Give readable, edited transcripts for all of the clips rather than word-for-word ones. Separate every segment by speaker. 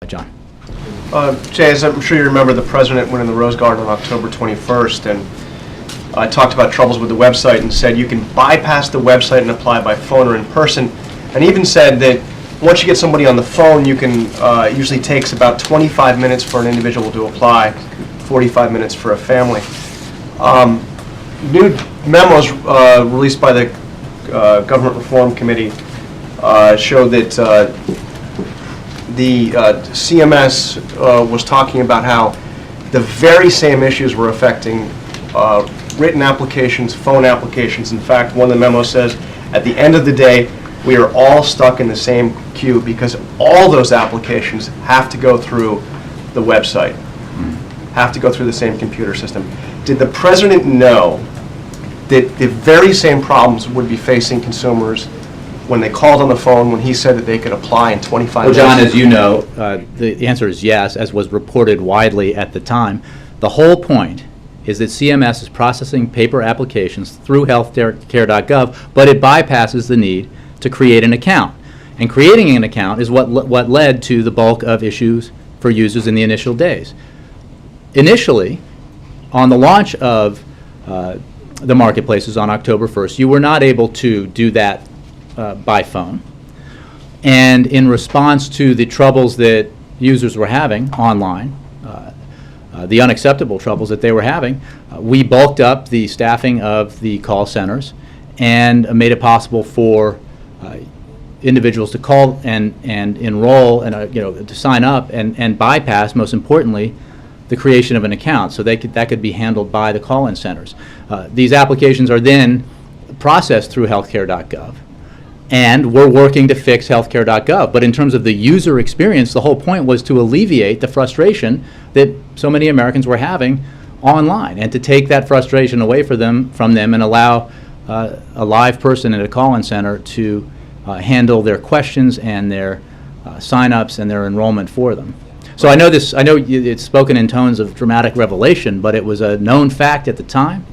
Speaker 1: John.
Speaker 2: Jay, as I'm sure you remember, the president went in the Rose Garden on October 21st and talked about troubles with the website and said you can bypass the website and apply by phone or in person, and even said that once you get somebody on the phone, you can, usually takes about 25 minutes for an individual to apply, 45 minutes for a family. New memos released by the Government Reform Committee showed that the CMS was talking about how the very same issues were affecting written applications, phone applications. In fact, one of the memos says, at the end of the day, we are all stuck in the same queue because all those applications have to go through the website, have to go through the same computer system. Did the president know that the very same problems would be facing consumers when they called on the phone when he said that they could apply in 25 minutes?
Speaker 1: Well, John, as you know, the answer is yes, as was reported widely at the time. The whole point is that CMS is processing paper applications through healthcare.gov, but it bypasses the need to create an account. And creating an account is what led to the bulk of issues for users in the initial days. Initially, on the launch of the marketplaces on October 1st, you were not able to do that by phone. And in response to the troubles that users were having online, the unacceptable troubles that they were having, we bulked up the staffing of the call centers and made it possible for individuals to call and enroll and to sign up and bypass, most importantly, the creation of an account. So that could be handled by the call-in centers. These applications are then processed through healthcare.gov. And we're working to fix healthcare.gov. But in terms of the user experience, the whole point was to alleviate the frustration that so many Americans were having online, and to take that frustration away from them and allow a live person at a call-in center to handle their questions and their sign-ups and their enrollment for them. So I know it's spoken in tones of dramatic revelation, but it was a known fact at the time.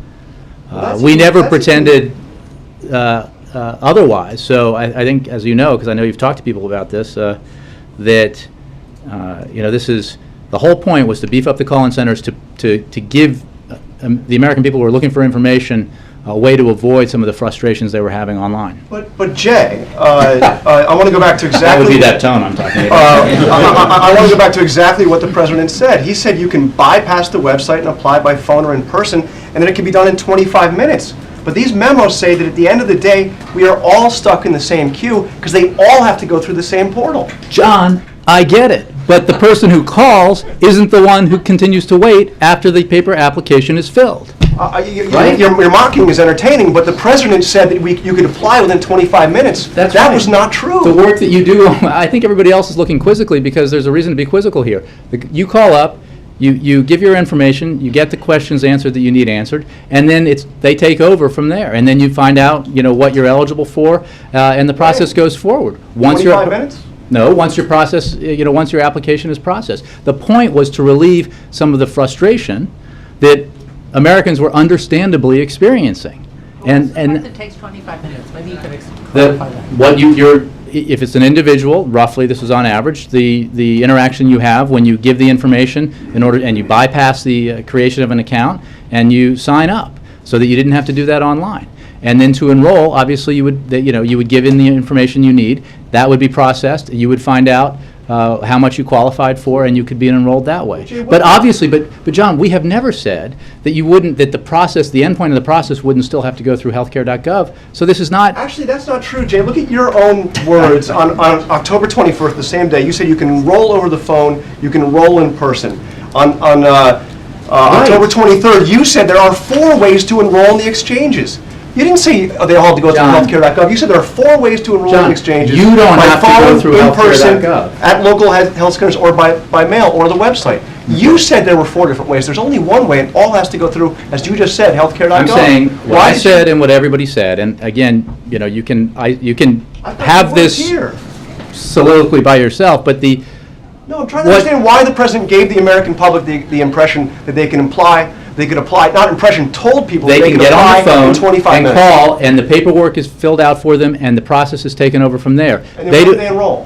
Speaker 1: We never pretended otherwise. So I think, as you know, because I know you've talked to people about this, that this is the whole point was to beef up the call-in centers to give the American people who are looking for information a way to avoid some of the frustrations they were having online.
Speaker 2: But Jay, I want to go back to exactly...
Speaker 1: That would be that tone I'm talking about.
Speaker 2: I want to go back to exactly what the president said. He said you can bypass the website and apply by phone or in person, and then it can be done in 25 minutes. But these memos say that at the end of the day, we are all stuck in the same queue because they all have to go through the same portal.
Speaker 1: John, I get it. But the person who calls isn't the one who continues to wait after the paper application is filled.
Speaker 2: Right? Your mocking is entertaining, but the president said that you could apply within 25 minutes.
Speaker 1: That
Speaker 2: right. Was not true.
Speaker 1: The work that you do, I think everybody else is looking quizzically because there's a reason to be quizzical here. You call up, you give your information, you get the questions answered that you need answered, and then they take over from there. And then you find out what you're eligible for, and the process goes forward.
Speaker 2: 25 minutes?
Speaker 1: No, once your process, once your application is processed. The point was to relieve some of the frustration that Americans were understandably experiencing. And
Speaker 3: it takes 25 minutes. Maybe you could clarify that.
Speaker 1: If it's an individual, roughly, this is on average, the interaction you have when you give the information and you bypass the creation of an account and you sign up, so that you didn't have to do that online. And then to enroll, obviously, you would give in the information you need. That would be processed. You would find out how much you qualified for, and you could be enrolled that way. But obviously, but John, we have never said that you wouldn't, that the endpoint of the process wouldn't still have to go through healthcare.gov. So this is not.
Speaker 2: Actually, that's not true, Jay. Look at your own words. On October 21st, the same day, you said you can enroll over the phone, you can enroll in person. On October 23rd, you said there are 4 ways to enroll in the exchanges. You didn't say they all have to go through healthcare.gov. You said there are 4 ways to enroll in exchanges.
Speaker 1: You don't have to go through
Speaker 2: healthcare.gov. At local health centers or by mail or the website. You said there were 4 different ways. There's only one way, and all has to go through, as you just said, healthcare.gov.
Speaker 1: I'm saying what I said and what everybody said, and again, you can have this soliloquy by yourself, but the.
Speaker 2: No, I'm trying to understand why the president gave the American public the impression that they could apply, not impression, told people
Speaker 1: they can get on the phone
Speaker 2: in 25
Speaker 1: and
Speaker 2: minutes.
Speaker 1: Call, and the paperwork is filled out for them, and the process is taken over from there.
Speaker 2: And then where do they enroll?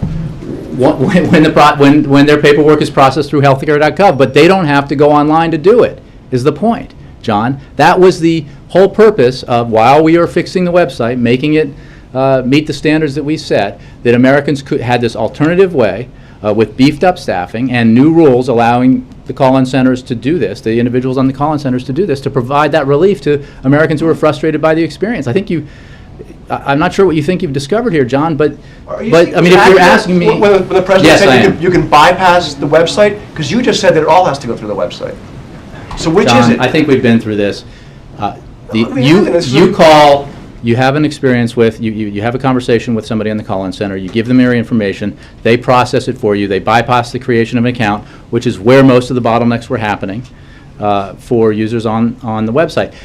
Speaker 1: when their paperwork is processed through healthcare.gov, but they don't have to go online to do it, is the point, John. That was the whole purpose of, while we are fixing the website, making it meet the standards that we set, that Americans had this alternative way with beefed up staffing and new rules allowing the call-in centers to do this, the individuals on the call-in centers to do this, to provide that relief to Americans who are frustrated by the experience. I think I'm not sure what you think you've discovered here, John, but I mean, if you're asking me...
Speaker 2: When the president
Speaker 1: Yes, I
Speaker 2: said
Speaker 1: am.
Speaker 2: you can bypass the website, because you just said that it all has to go through the website. So which
Speaker 1: John,
Speaker 2: is it?
Speaker 1: I think we've been through this. You have an experience with, you have a conversation with somebody on the call-in center, you give them your information, they process it for you, they bypass the creation of an account, which is where most of the bottlenecks were happening for users on the website.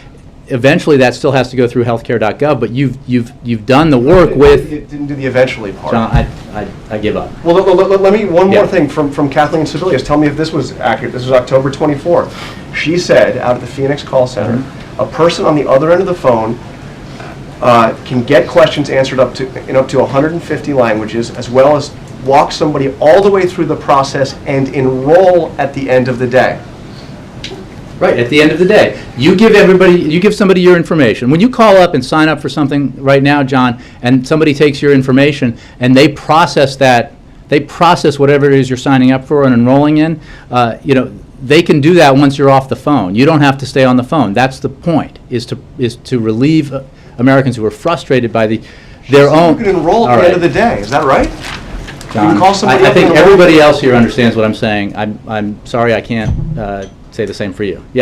Speaker 1: Eventually, that still has to go through healthcare.gov, but you've done the work with...
Speaker 2: It didn't do the eventually part.
Speaker 1: John, I give up.
Speaker 2: Well, let me, one
Speaker 1: Yeah.
Speaker 2: more thing from Kathleen Sebelius. Tell me if this was accurate. This was October 24th. She said, out of the Phoenix call center, a person on the other end of the phone can get questions answered in up to 150 languages, as well as walk somebody all the way through the process and enroll at the end of the day.
Speaker 1: Right, at the end of the day, you give somebody your information. When you call up and sign up for something right now, John, and somebody takes your information and they process whatever it is you're signing up for and enrolling in, they can do that once you're off the phone. You don't have to stay on the phone. That's the point, is to relieve Americans who are frustrated by their own...
Speaker 2: You can enroll at the end of the day. Is that right?
Speaker 1: John,
Speaker 2: you can call somebody
Speaker 1: I
Speaker 2: up
Speaker 1: think
Speaker 2: and enroll.
Speaker 1: everybody else here understands what I'm saying. I'm sorry I can't say the same for you. Yeah.